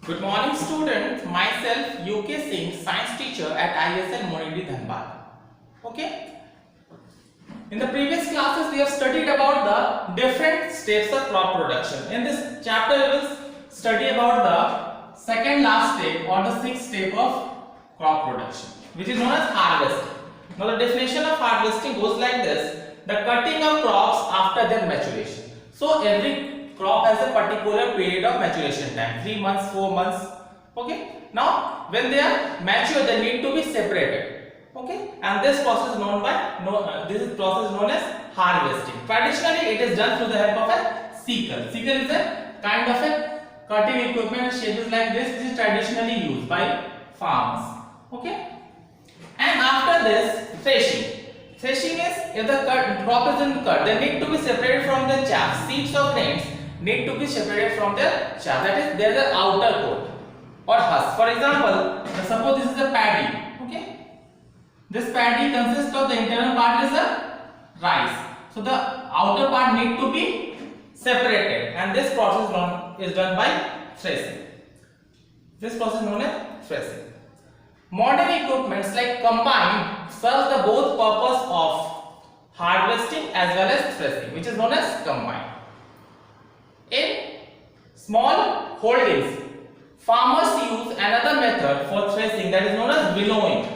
Good morning students, myself UK Singh, science teacher at ISL Monidi Dhanbad. Okay. In the previous classes we have studied about the different steps of crop production. In this chapter we will study about the second last step or the sixth step of crop production, which is known as harvesting. Now the definition of harvesting goes like this: the cutting of crops after their maturation. So every crop has a particular period of maturation time, 3 months, 4 months. Okay. Now when they are mature, they need to be separated. Okay, and this process is known as harvesting. Traditionally it is done through the help of a sickle. Sickle is a kind of a cutting equipment. Shape is like this. This is traditionally used by farmers. Okay, and after this, threshing. Threshing is, if the crop is in cut, they need to be separated from the chaff. Seeds or grains need to be separated from their chaff. That is, there is the outer coat or husk. For example, suppose this is a paddy. Okay, this paddy consists of the internal part is a rice. So the outer part need to be separated, and this process is done by threshing. This process is known as threshing. Modern equipments like combine serve the both purpose of harvesting as well as threshing, which is known as combine. In small holdings, farmers use another method for threshing, that is known as winnowing.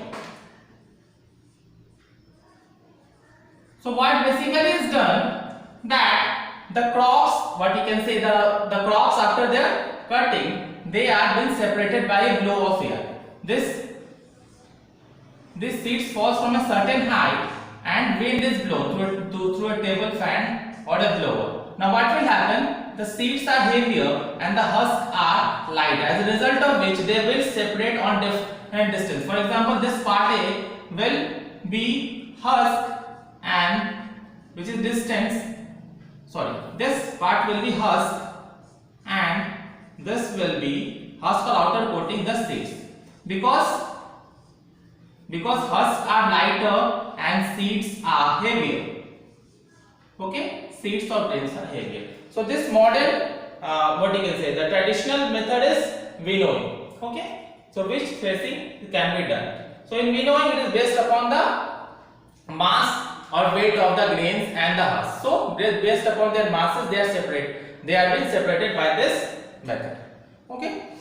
So what basically is done, that the crops, what you can say, the crops after their cutting, they are being separated by a blow of air. This seeds falls from a certain height and wind is blown through a table fan or a blower. Now what will happen? The seeds are heavier and the husks are lighter, as a result of which they will separate on different distance. For example, this part A will be husk, and which is distance, this part will be husk and this will be husk or outer coating the seeds, because husks are lighter and seeds are heavier. Okay, seeds or grains are heavier. So this modern, what you can say, the traditional method is winnowing. Okay, so which threshing can be done. So in winnowing, it is based upon the mass or weight of the grains and the husk. So based upon their masses, they are separate. They are being separated by this method. Okay,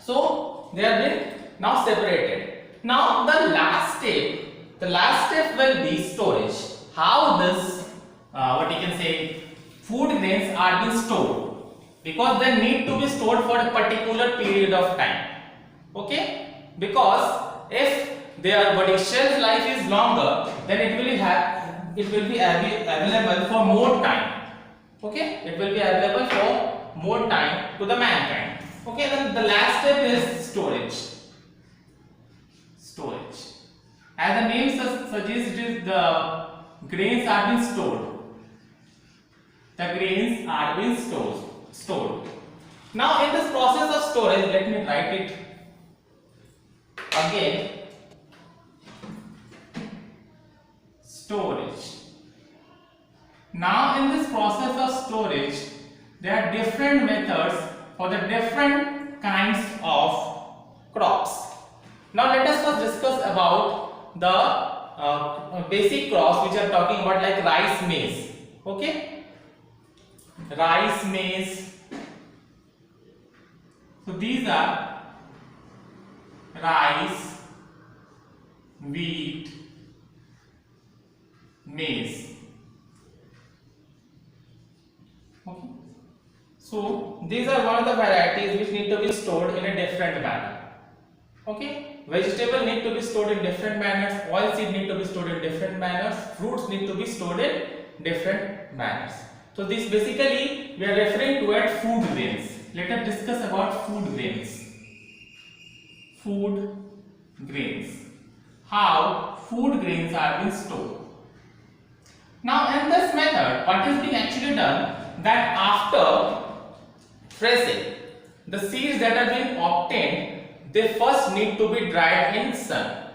so they are being now separated. Now the last step will be storage. How this, what you can say, food grains are being stored, because they need to be stored for a particular period of time. Okay, because if their body shelf life is longer, then it will be available for more time. Okay, it will be available for more time to the mankind. Okay, then the last step is storage. As the name suggests, it is the grains are being stored. The grains are being stored. Now in this process of storage, let me write it again. Storage. Now in this process of storage, there are different methods for the different kinds of crops. Now let us first discuss about the basic crops which are talking about, like rice, maize. Okay, rice, maize. So these are rice, wheat, maize. Okay, so these are one of the varieties which need to be stored in a different manner. Okay, vegetable need to be stored in different manners, oil seed need to be stored in different manners, fruits need to be stored in different manners. So this basically we are referring to as food grains. Let us discuss about food grains. Food grains. How food grains are being stored. Now in this method, what is being actually done, that after threshing, the seeds that are being obtained, they first need to be dried in sun.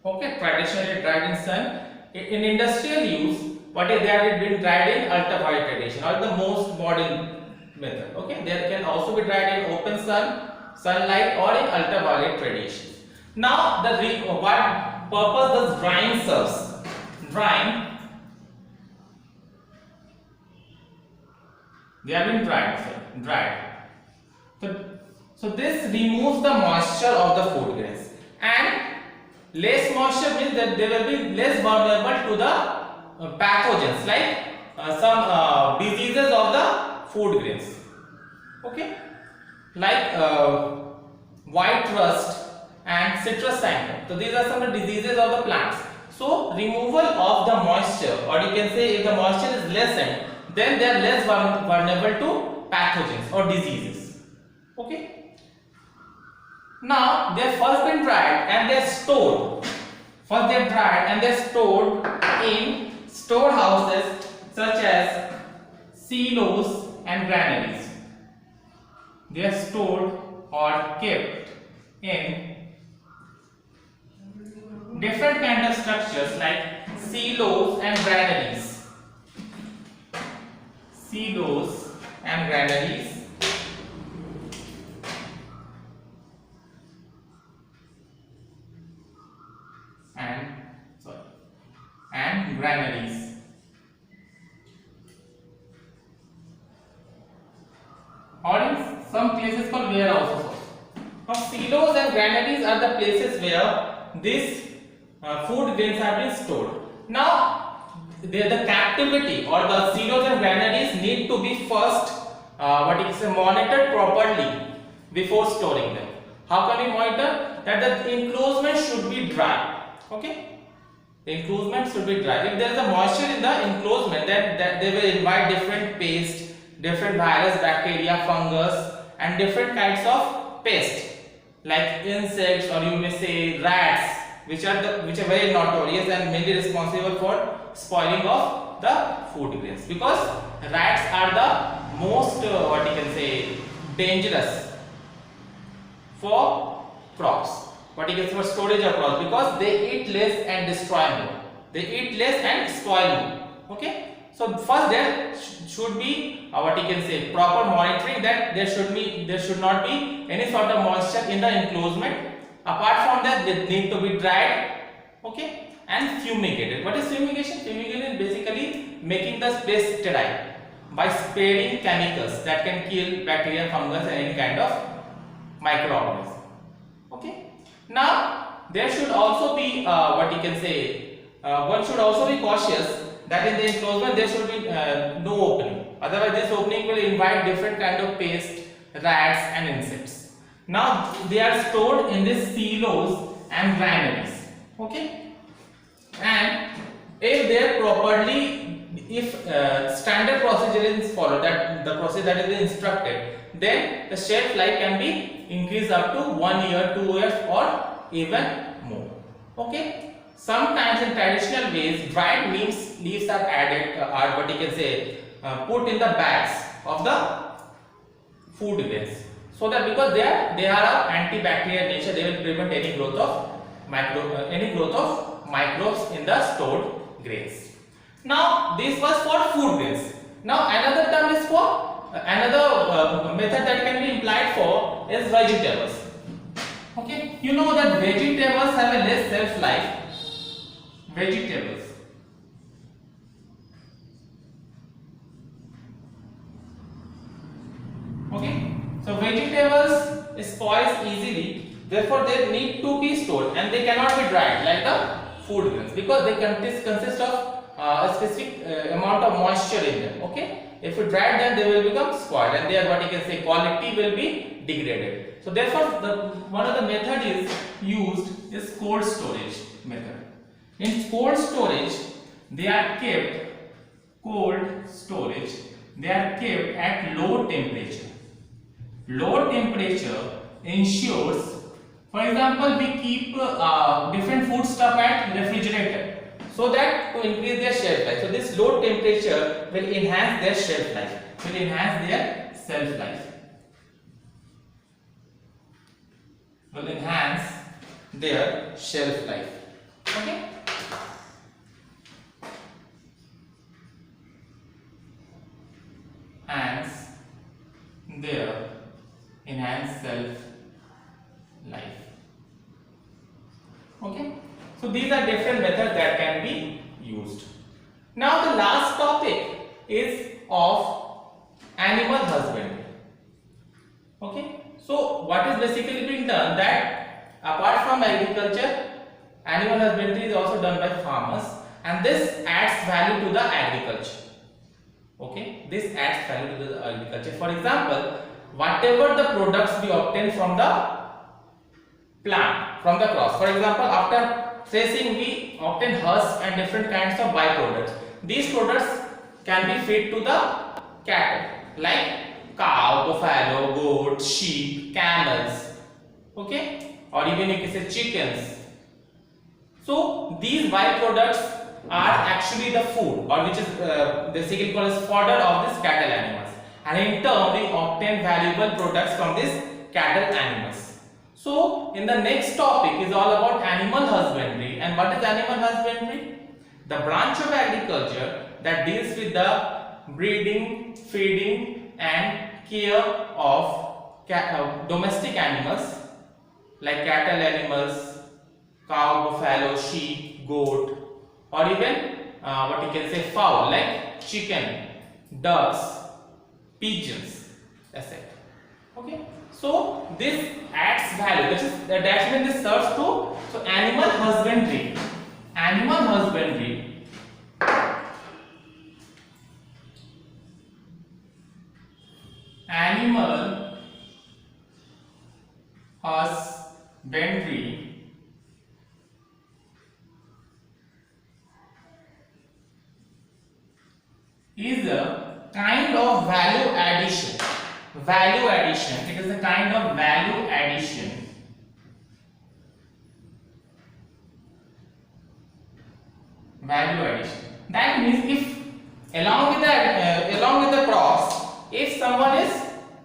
Okay, traditionally dried in sun. In industrial use, what is that? It been dried in ultraviolet radiation, or the most modern method. Okay, they can also be dried in open sunlight or in ultraviolet radiation. Now what purpose does drying serves? Drying, they have been dried. So this removes the moisture of the food grains, and less moisture means that they will be less vulnerable to the pathogens like some diseases of the food grains. Okay, like white rust and citrus sanctum. So these are some of the diseases of the plants. So removal of the moisture, or you can say if the moisture is lessened, then they are less vulnerable to pathogens or diseases. Okay. Now they have first been dried and they are stored. First they are dried and they are stored in storehouses such as silos and granaries. They are stored or kept in different kind of structures like silos and granaries. Silos and granaries. And granaries. Or in some places called warehouses also. Now silos and granaries are the places where these food grains have been stored. Now the captivity or the silos and granaries need to be first monitored properly before storing them. How can we monitor? That the enclosement should be dry. Okay. The enclosement should be dry. If there is a moisture in the enclosement, then they will invite different pests, different virus, bacteria, fungus, and different kinds of pests like insects, or you may say rats, which are very notorious and mainly responsible for spoiling of the food grains, because rats are the most dangerous for crops. For storage of crops, because they eat less and destroy more. They eat less and spoil more. Okay. So first there should be proper monitoring, that there should not be any sort of moisture in the enclosement. Apart from that, they need to be dried. Okay. And fumigated. What is fumigation? Fumigation is basically making the space sterile by spraying chemicals that can kill bacteria, fungus, and any kind of microorganism. Okay. Now there should also be one should also be cautious that in the enclosement there should be no opening. Otherwise this opening will invite different kind of pests, rats and insects. Now they are stored in these silos and granaries. Okay. And if they are properly, if standard procedure is followed, that the process that is instructed, then the shelf life can be increased up to 1 year, 2 years, or even more. Okay. Sometimes in traditional ways, dried leaves are added, put in the bags of the food grains, so that because they are of antibacterial nature, they will prevent any growth of microbes in the stored grains. Now this was for food grains. Now another term is for another method that can be applied for is vegetables. Okay, you know that vegetables have a less shelf life. Vegetables. Okay, so vegetables spoil easily, therefore they need to be stored and they cannot be dried like the food grains, because they consist of a specific amount of moisture in them. Okay. If you dry them, they will become spoiled and their quality will be degraded. So therefore, one of the method is used is cold storage method. In cold storage, they are kept at low temperature. Low temperature ensures, for example, we keep different food stuff at refrigerator, so that to increase their shelf life. So this low temperature will enhance their shelf life, Okay. their enhanced self life. Okay, so these are different methods that can be used. Now the last topic is of animal husbandry. Okay, so what is basically being done, that apart from agriculture, animal husbandry is also done by farmers, and this adds value to the agriculture. Okay, this adds value to the agriculture. For example, whatever the products we obtain from the plant, from the crops. For example, after threshing we obtain husk and different kinds of byproducts. These products can be fed to the cattle like cow, buffalo, goat, sheep, camels, okay, or even you can say chickens. So these byproducts are actually the food, or which is basically called as fodder of these cattle animals, and in turn we obtain valuable products from these cattle animals. So in the next topic is all about animal husbandry. And what is animal husbandry? The branch of agriculture that deals with the breeding, feeding and care of domestic animals like cattle animals, cow, buffalo, sheep, goat, or even what you can say fowl like chicken, ducks, pigeons, etc. Okay, so this adds value. That's when this serves to. So animal husbandry, animal husbandry is a kind of value addition. Value addition. It is a kind of value addition value addition. That means if along with the crops, if someone is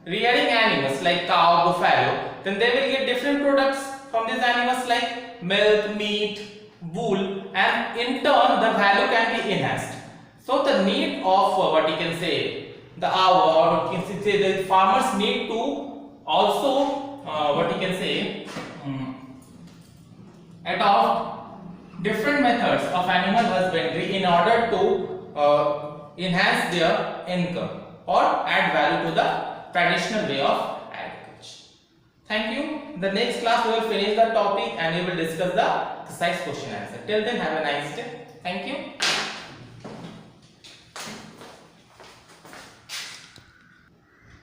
rearing animals like cow, buffalo, then they will get different products from these animals like milk, meat, wool, and in turn the value can be enhanced. So the need of what you can say the or you can say the farmers need to also what you can say adopt different methods of animal husbandry in order to enhance their income or add value to the traditional way of agriculture. Thank you. In the next class we will finish the topic and we will discuss the exercise question answer. Till then, have a nice day. Thank you.